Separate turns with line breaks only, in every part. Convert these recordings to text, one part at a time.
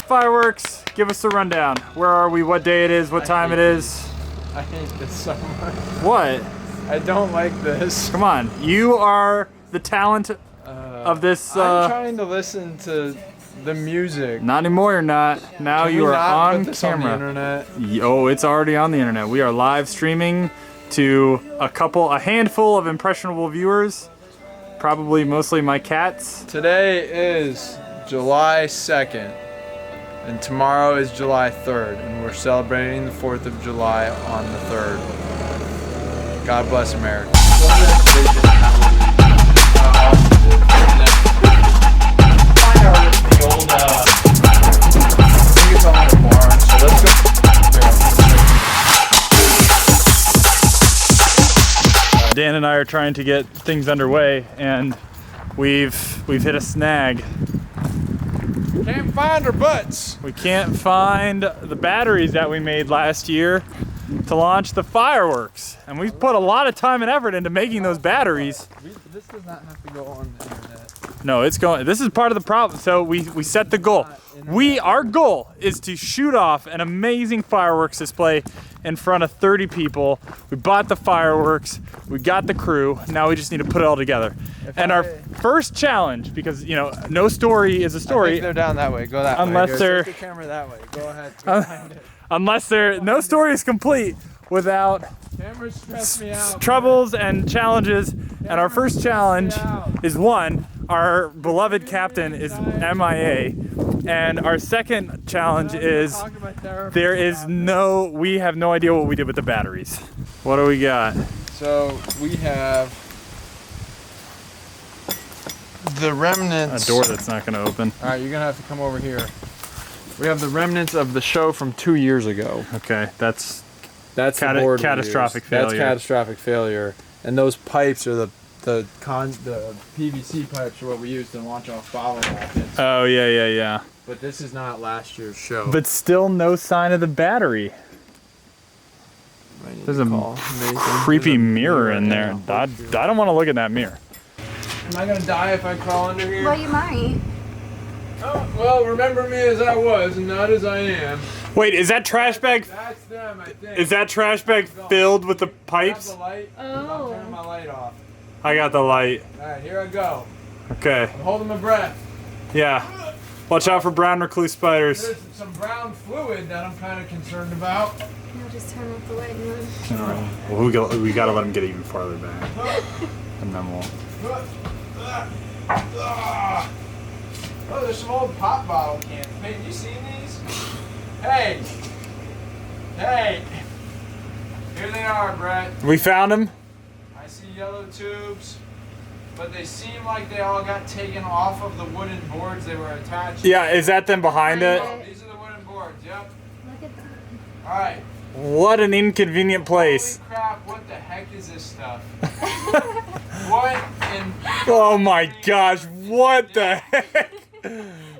Fireworks, give us a rundown. Where are we, what day it is, what time it is?
I hate this so much.
What?
I don't like this.
Come on, you are the talent of this.
I'm trying to listen to the music.
Not anymore, you're not. Now you are on camera.
On the internet?
Oh, it's already on the internet. We are live streaming to a handful of impressionable viewers. Probably mostly my cats.
Today is July 2nd. And tomorrow is July 3rd, and we're celebrating the 4th of July on the 3rd. God bless America.
Dan and I are trying to get things underway, and we've hit a snag.
Can't find our butts.
We can't find the batteries that we made last year to launch the fireworks. And we've put a lot of time and effort into making those batteries.
This does not have to go on the internet.
No, it's going. This is part of the problem. So we set the goal. Our goal is to shoot off an amazing fireworks display in front of 30 people. We bought the fireworks, we got the crew, now we just need to put it all together. Our first challenge, because no story is a story.
I think they're down that way. Go that way.
Unless they're
take the camera that way. Go ahead. Behind it.
Unless no story is complete without
Cameras stress me out.
Troubles and challenges. And our first challenge is one, our beloved captain is MIA. And our second challenge is we have no idea what we did with the batteries. What do we got?
So we have the remnants.
A door that's not going to open.
All right, you're going to have to come over here. We have the remnants of the show from 2 years ago.
Okay, that's
catastrophic
failure.
That's catastrophic failure. And those pipes are the PVC pipes are what we use to launch off bottle rockets.
Oh yeah.
But this is not last year's show.
But still no sign of the battery. There's a creepy mirror in there. I don't want to look at that mirror.
Am I gonna die if I crawl under here?
Well, you might.
Oh, well, remember me as I was and not as I am.
Wait, is that trash bag?
That's them, I think.
Is that trash bag filled with the pipes?
Have the light.
Oh.
I'm turning my light off.
I got the light.
All right, here I go.
Okay.
I'm holding my breath.
Yeah. Watch out for brown recluse spiders.
There's some brown fluid that I'm kind of concerned about.
I'll just turn off the light and then.
All right. Well, we gotta let him get even farther back, and then we'll.
Oh, there's some old pop bottle cans. Hey, you seen these? Hey! Here they are, Brett.
We found him.
I see yellow tubes, but they seem like they all got taken off of the wooden boards they were attached to.
Yeah, is that them behind it?
Oh, these are the wooden boards, yep.
Look at that.
Alright.
What an inconvenient place.
Holy crap, what the heck is this stuff? What in...
Oh my gosh, what the heck?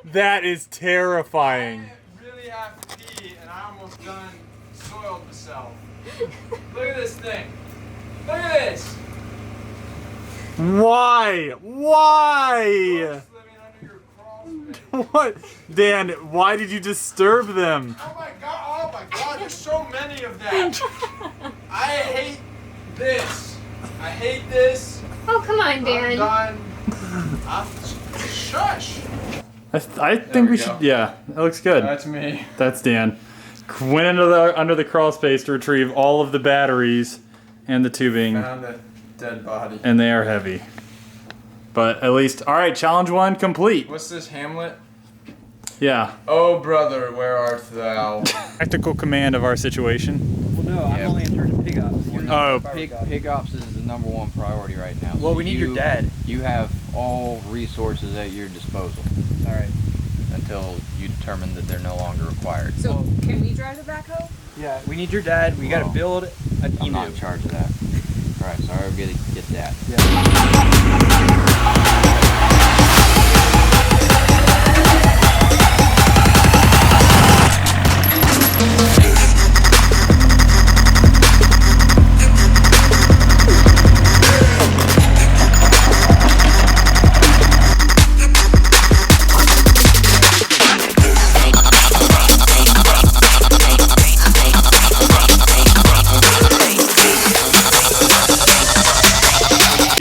That is terrifying.
I really have to pee, and I almost done soiled myself. Look at this thing. Look at this.
Why? Why?
Living under your crawl space.
What? Dan, why did you disturb them?
Oh my god, there's so many of them. I hate this. I hate this.
Oh, come on, Dan.
I'm done. Shush.
I think we should. Yeah, that looks good.
That's me.
That's Dan. Went under the crawl space to retrieve all of the batteries and the tubing.
Found a dead body.
And they are heavy. But at least, all right, challenge 1 complete.
What's this, Hamlet?
Yeah.
Oh, brother, where art thou?
Tactical command of our situation.
Well, no, I'm only in charge of pig ops.
Oh.
Pig ops is the #1 priority right now.
Well, we need your dad.
You have all resources at your disposal.
All right.
Until you determine that they're no longer required.
So, can we drive the backhoe?
Yeah, we need your dad. We gotta build an
I'm not in charge of that. All right, so I gotta get that.
Yeah.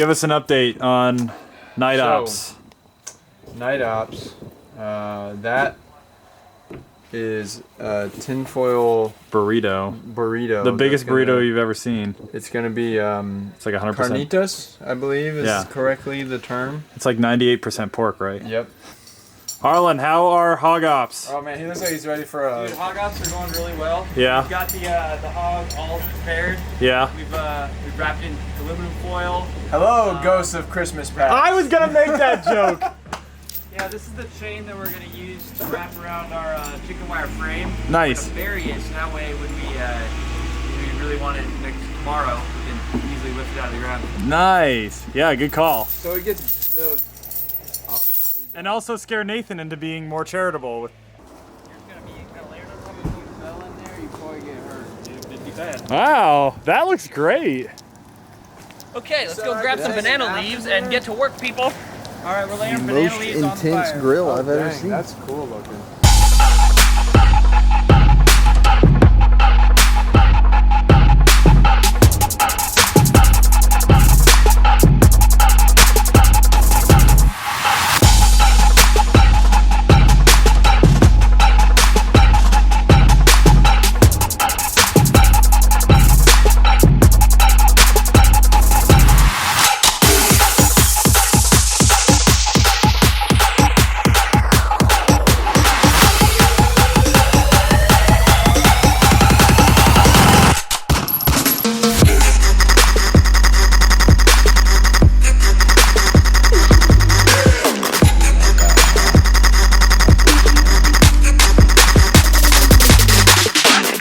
Give us an update on night ops.
Night ops. That is a tinfoil
Burrito. The
that's
biggest burrito
gonna-
you've ever seen.
It's gonna be
It's like 100%.
carnitas, I believe is
Yeah.
correctly the term.
It's like 98% pork, right?
Yep.
Harlan, how are hog ops?
Oh man, he looks like he's ready for a.
Dude, hog ops are going really well.
Yeah.
We've got the hog all prepared.
Yeah.
We've wrapped it in aluminum foil.
Hello, ghosts of Christmas past.
I was gonna make that joke.
Yeah, this is the chain that we're gonna use to wrap around our chicken wire frame.
Nice.
To bury it, so that way when we really want it tomorrow, we can easily lift it out of the ground.
Nice. Yeah, good call.
So it gets the.
And also scare Nathan into being more charitable. Wow, that looks great.
Okay, let's go grab some banana leaves and get to work, people. All right, we're laying banana leaves on the fire.
grill
Oh, dang, that's cool looking.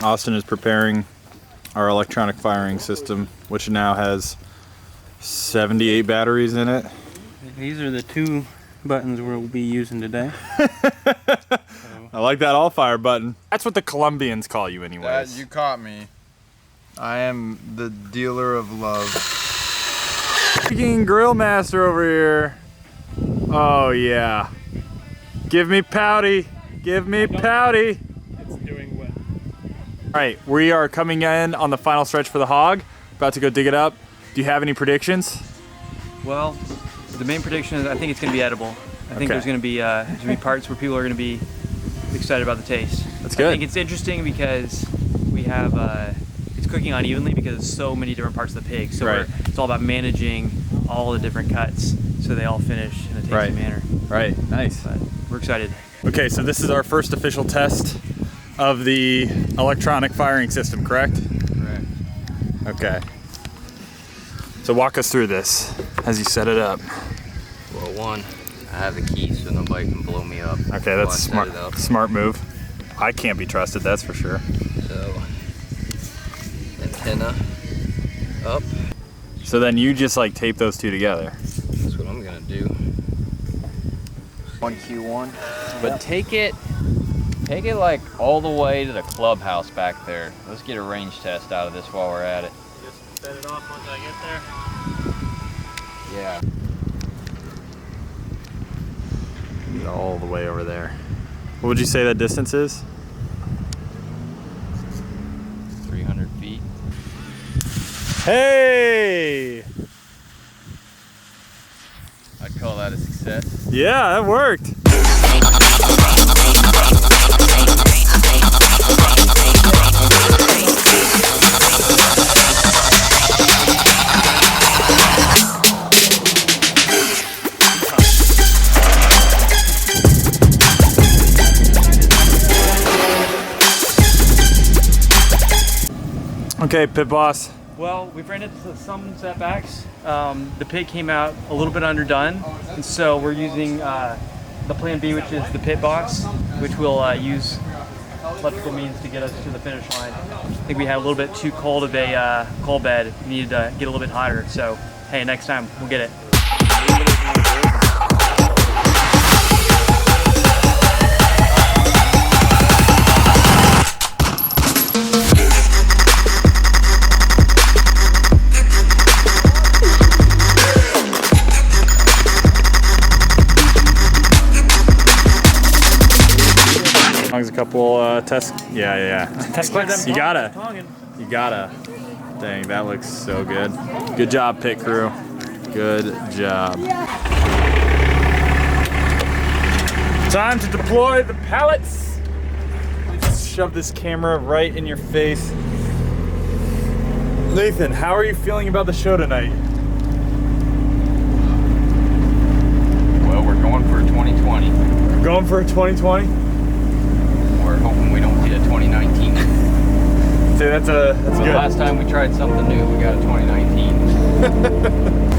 Austin is preparing our electronic firing system, which now has 78 batteries in it.
These are the 2 buttons we'll be using today.
I like that all fire button. That's what the Colombians call you anyways.
You caught me. I am the dealer of love.
Freaking grill master over here. Oh yeah. Give me pouty. Give me pouty.
It's doing well.
All right, we are coming in on the final stretch for the hog. About to go dig it up. Do you have any predictions?
Well, the main prediction is I think it's going to be edible. I think there's going to be parts where people are going to be excited about the taste.
That's good.
I think it's interesting because we have it's cooking unevenly because it's so many different parts of the pig. So
Right.
it's all about managing all the different cuts so they all finish in a tasty
Right.
manner.
Right, nice.
But we're excited.
Okay, so this is our first official test of the electronic firing system, correct?
Correct.
Okay. So walk us through this as you set it up.
Well, one, I have the key so nobody can blow me up.
Okay,
while
that's
I set
smart.
it up.
Smart move. I can't be trusted, that's for sure.
So, antenna up.
So then you just like tape those two together.
That's what I'm gonna do.
1Q1.
But take it like all the way to the clubhouse back there. Let's get a range test out of this while we're at it.
Just set it off once I get there.
Yeah.
All the way over there. What would you say that distance is?
300 feet.
Hey!
I'd call that a success.
Yeah, that worked. Okay, pit boss.
Well, we've ran into some setbacks. The pig came out a little bit underdone, and so we're using the plan B, which is the pit box, which we'll use electrical means to get us to the finish line. I think we had a little bit too cold of a coal bed. We needed to get a little bit hotter, so hey, next time we'll get it.
As a couple tests. Yeah.
Test clicks.
You gotta. Dang, that looks so good. Good job, pit crew. Good job. Time to deploy the pallets. Let's shove this camera right in your face. Nathan, how are you feeling about the show tonight?
Well, we're going for a 2020.
We're going for a 2020?
We're hoping we don't get a 2019.
See, that's
The
good.
last time we tried something new, we got a 2019.